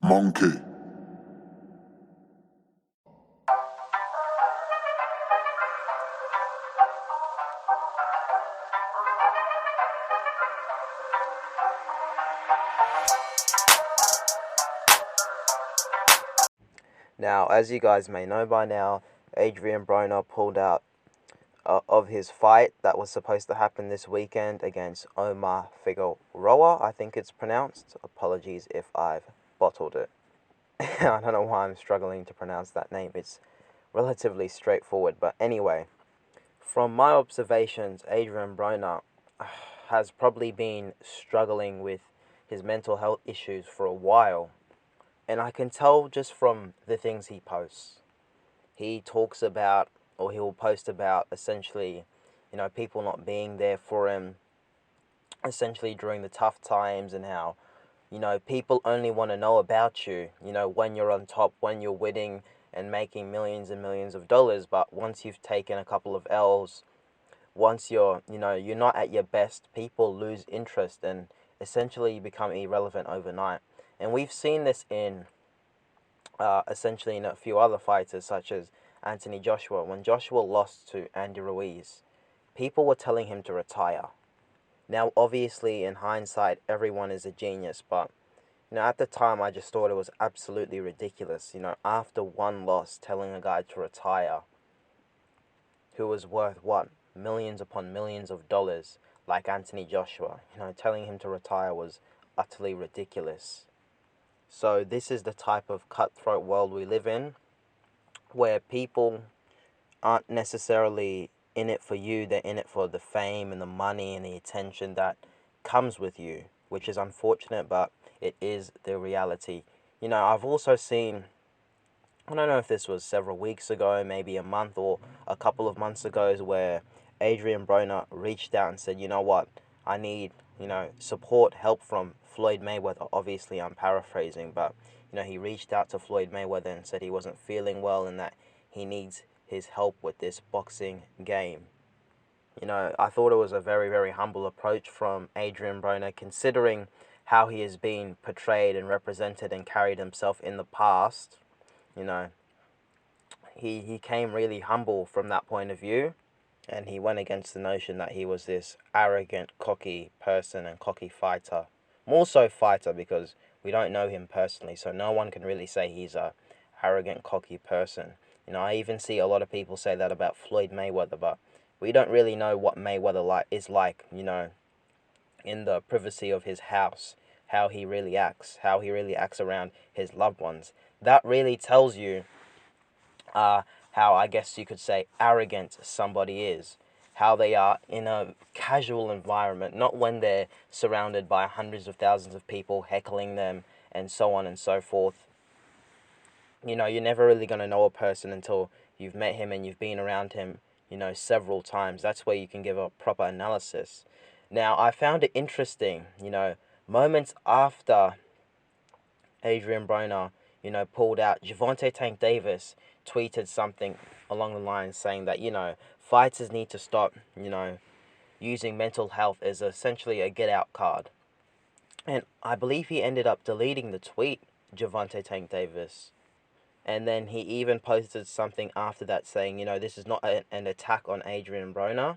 Monkey. Now, as you guys may know by now, Adrien Bronner pulled out of his fight that was supposed to happen this weekend against Omar Figueroa, I think it's pronounced. Apologies if I've bottled it. I don't know why I'm struggling to pronounce that name. It's relatively straightforward. But anyway, from my observations, Adrien Bronner has probably been struggling with his mental health issues for a while. And I can tell just from the things he posts. He talks about, or he will post about, essentially, people not being there for him, essentially during the tough times, and how, people only want to know about you, when you're on top, when you're winning and making millions and millions of dollars. But once you've taken a couple of L's, once you're not at your best, people lose interest and essentially you become irrelevant overnight. And we've seen this in essentially in a few other fighters such as Anthony Joshua. When Joshua lost to Andy Ruiz, people were telling him to retire. Now, obviously, in hindsight, everyone is a genius, but at the time, I just thought it was absolutely ridiculous. After one loss, telling a guy to retire, who was worth what, millions upon millions of dollars, like Anthony Joshua. Telling him to retire was utterly ridiculous. So this is the type of cutthroat world we live in, where people aren't necessarily in it for you, they're in it for the fame and the money and the attention that comes with you, which is unfortunate, but it is the reality. I've also seen, I don't know if this was several weeks ago, maybe a month or a couple of months ago, where Adrien Bronner reached out and said, you know what, I need, support, help from Floyd Mayweather. Obviously, I'm paraphrasing, but, he reached out to Floyd Mayweather and said he wasn't feeling well and that he needs his help with this boxing game. I thought it was a very, very humble approach from Adrien Bronner, considering how he has been portrayed and represented and carried himself in the past. You know, he came really humble from that point of view, and he went against the notion that he was this arrogant, cocky person and cocky fighter. More so fighter, because we don't know him personally, so no one can really say he's a arrogant, cocky person. I even see a lot of people say that about Floyd Mayweather, but we don't really know what Mayweather is like, in the privacy of his house, how he really acts around his loved ones. That really tells you how, I guess you could say, arrogant somebody is. How they are in a casual environment, not when they're surrounded by hundreds of thousands of people heckling them and so on and so forth. You're never really going to know a person until you've met him and you've been around him, several times. That's where you can give a proper analysis. Now, I found it interesting, moments after Adrien Bronner, pulled out, Gervonta Tank Davis tweeted something along the lines saying that, fighters need to stop, using mental health as essentially a get-out card. And I believe he ended up deleting the tweet, Gervonta Tank Davis. And then he even posted something after that saying, this is not an attack on Adrien Bronner.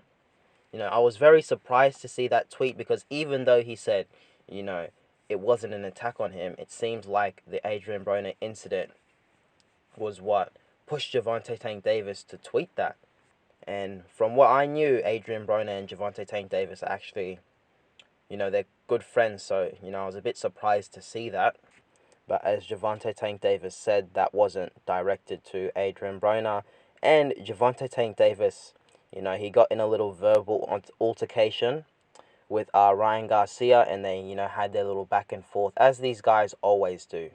I was very surprised to see that tweet, because even though he said, it wasn't an attack on him, it seems like the Adrien Bronner incident was what pushed Gervonta Tank Davis to tweet that. And from what I knew, Adrien Bronner and Gervonta Tank Davis are actually, they're good friends. So, I was a bit surprised to see that. But as Gervonta Tank Davis said, that wasn't directed to Adrien Bronner. And Gervonta Tank Davis, he got in a little verbal altercation with Ryan Garcia, and they, had their little back and forth, as these guys always do.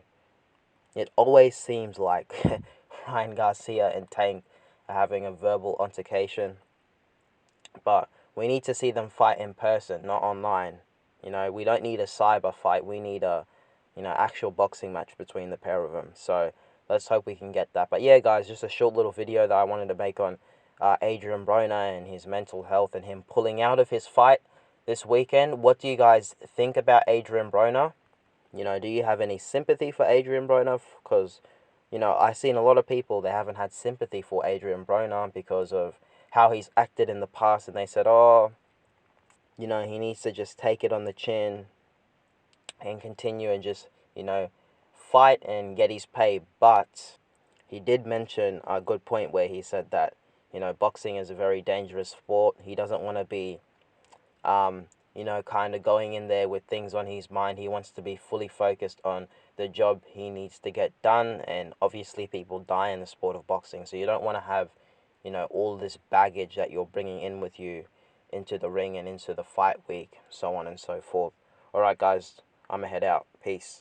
It always seems like Ryan Garcia and Tank are having a verbal altercation, but we need to see them fight in person, not online. We don't need a cyber fight. We need a, actual boxing match between the pair of them. So let's hope we can get that. But yeah, guys, just a short little video that I wanted to make on Adrien Bronner and his mental health and him pulling out of his fight this weekend. What do you guys think about Adrien Bronner? Do you have any sympathy for Adrien Bronner? Because, I've seen a lot of people, they haven't had sympathy for Adrien Bronner because of how he's acted in the past, and they said, oh, he needs to just take it on the chin and continue and just, fight and get his pay. But he did mention a good point where he said that, boxing is a very dangerous sport. He doesn't want to be, kind of going in there with things on his mind. He wants to be fully focused on the job he needs to get done. And obviously, people die in the sport of boxing. So you don't want to have, all this baggage that you're bringing in with you into the ring and into the fight week, so on and so forth. All right, guys, I'm going to head out. Peace.